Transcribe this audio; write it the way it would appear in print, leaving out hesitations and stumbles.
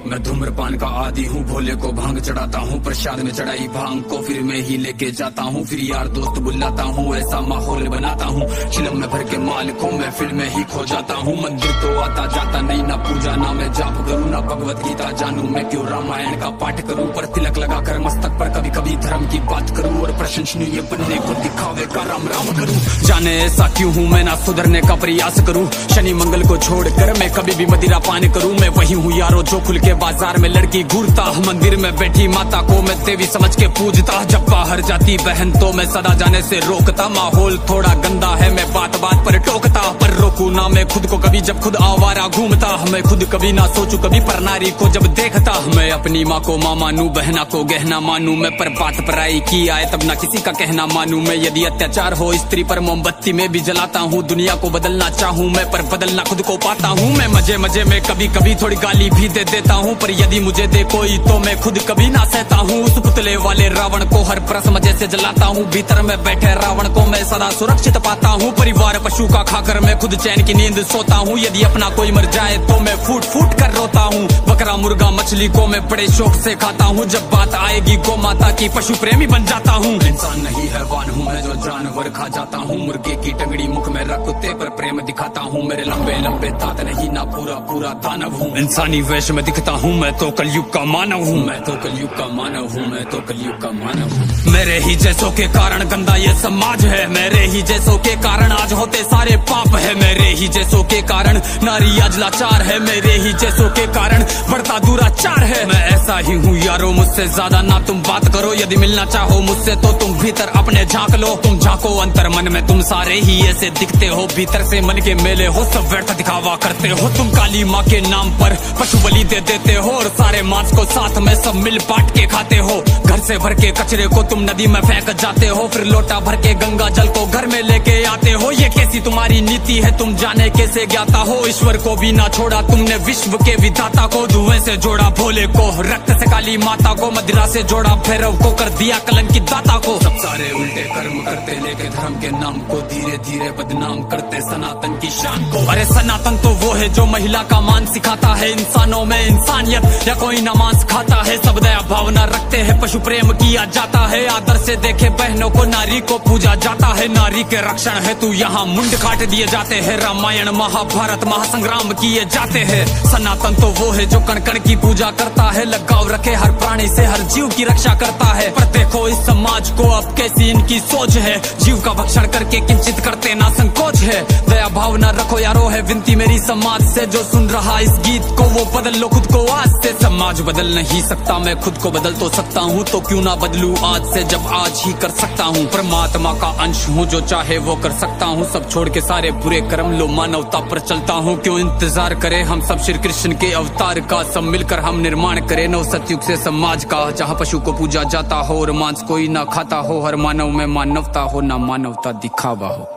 मैं धूम्रपान का आदी हूँ, भोले को भांग चढ़ाता हूँ, प्रसाद में चढ़ाई भांग को फिर मैं ही लेके जाता हूँ, फिर यार दोस्त बुलाता हूँ, ऐसा माहौल बनाता हूँ, चिलम में भर के माल को मैं फिल्म में ही खो जाता हूँ। मंदिर तो आता जाता नहीं, ना पूजा ना मैं जाप करूँ, ना भगवत गीता जानू, मैं क्यों रामायण का पाठ करूँ, पर तिलक लगा कर मस्तक पर कभी कभी धर्म की बात करूँ, और प्रशंसनीय बनने को दिखावे का राम राम करूँ। जाने ऐसा क्यों हूँ मैं, ना सुधरने का प्रयास करूँ, शनि मंगल को छोड़कर मैं कभी भी मदिरा पान करूँ। मैं वही हूँ यारो जो खुल के बाजार में लड़की घूरता, मंदिर में बैठी माता को मैं देवी समझ के पूजता, जब बाहर जाती बहन तो मैं सदा जाने से रोकता। माहौल थोड़ा गंदा है, मैं बात बात पर टोकता, पर रोकू ना मैं खुद को कभी जब खुद आवारा घूमता। मैं खुद कभी ना सोचू कभी पर नारी को जब देखता, मैं अपनी माँ को माँ मानू, बहना को गहना मानू, मैं पर बात पराई की आए तब ना किसी का कहना मानू। मैं यदि अत्याचार हो स्त्री पर मोमबत्ती में भी जलाता हूँ, दुनिया को बदलना चाहूँ मैं पर बदलना खुद को पाता हूँ। मैं मजे मजे में कभी कभी थोड़ी गाली भी दे देता हूँ, पर यदि मुझे दे कोई तो मैं खुद कभी ना सहता हूँ। उस पुतले वाले रावण को हर परस मजे से जलाता हूँ, भीतर में बैठे रावण को मैं सदा सुरक्षित पाता हूँ। परिवार पशु का खाकर मैं खुद चैन की नींद सोता हूँ, यदि अपना कोई मर जाए तो मैं फूट फूट कर रोता हूँ। बकरा मुर्गा मछली को मैं बड़े शौक से खाता हूँ, जब बात आएगी गौ माता की पशु प्रेमी बन जाता हूँ। इंसान नहीं हैवान हूँ मैं जो जानवर खा जाता हूँ, मुर्गे की टंगड़ी मुख में रख कुत्ते पर प्रेम दिखाता हूँ, मेरे लंबे लंबे दांत नहीं ना पूरा पूरा दानव हूँ। इंसानी वेश में दिखता हूँ मैं तो कलयुग का मानव हूँ, मैं तो कलयुग का मानव हूँ, मैं तो कलयुग का मानव हूँ। मेरे ही जैसों के कारण गंदा ये समाज है, मेरे ही जैसों के कारण आज होते सारे पाप है, मेरे ही जैसों के कारण नारी आज लाचार है, मेरे ही जैसों के कारण बढ़ता दुराचार है। मैं ऐसा ही हूँ यारो, मुझसे ज्यादा ना तुम बात करो, यदि मिलना चाहो मुझसे तो तुम भीतर अपने झांक लो। तुम झांको अंतर मन में, तुम सारे ही ऐसे दिखते हो, भीतर से मन के मेले हो, सब व्यर्थ दिखावा करते हो। तुम काली माँ के नाम पर पशु बलि दे देते हो, और सारे मांस को साथ में सब मिल बांट के खाते हो। घर से भर के कचरे को तुम नदी में फेंक जाते हो, फिर लोटा भर के गंगा जल को घर में लेके आते हो। ये कैसी तुम्हारी नीति है तुम जाने कैसे ज्ञाता हो, ईश्वर को भी ना छोड़ा तुमने विश्व के विधाता को, धुएं से जोड़ा भोले को, रक्त से काली माता को, मदिरा से जोड़ा भैरव को, कर दिया कलंकित दाता को। सब सारे उल्टे कर्म करते लेके धर्म के नाम को, धीरे धीरे बदनाम करते सनातन की शान को। अरे सनातन तो वो है जो महिला का मान सिखाता है, इंसानों में इंसानियत या कोई न मांस खाता है, सब दया भावना रखते हैं, पशु प्रेम किया जाता है, आदर से देखे बहनों को, नारी को पूजा जाता है, नारी के रक्षण है तू यहाँ मुंड काट दिए जाते हैं, रामायण महाभारत महासंग्राम किए जाते हैं। सनातन तो वो है जो कण कण की पूजा करता है, लगाव रखे हर प्राणी से, हर जीव की रक्षा करता है। पर देखो इस समाज को अब कैसी इनकी सोच है, जीव का भक्षण करके किंचित करते ना संकोच है। दया भावना रखो यारो है विनती मेरी समाज से, जो सुन रहा इस गीत को वो बदल लो खुद को आज से। समाज बदल नहीं सकता मैं खुद को बदल तो सकता हूँ, तो क्यों ना बदलूं आज से जब आज ही कर सकता हूँ। परमात्मा का अंश हूँ, जो चाहे वो कर सकता हूँ, सब छोड़ के सारे बुरे कर्म लो मानवता पर चलता हूँ। क्यों इंतजार करे हम सब श्री कृष्ण के अवतार का, सब मिलकर हम निर्माण करें नव सतयुग से समाज का, जहाँ पशु को पूजा जाता हो और मांस कोई ना खाता हो, हर मानव में मानवता हो ना मानवता दिखावा हो।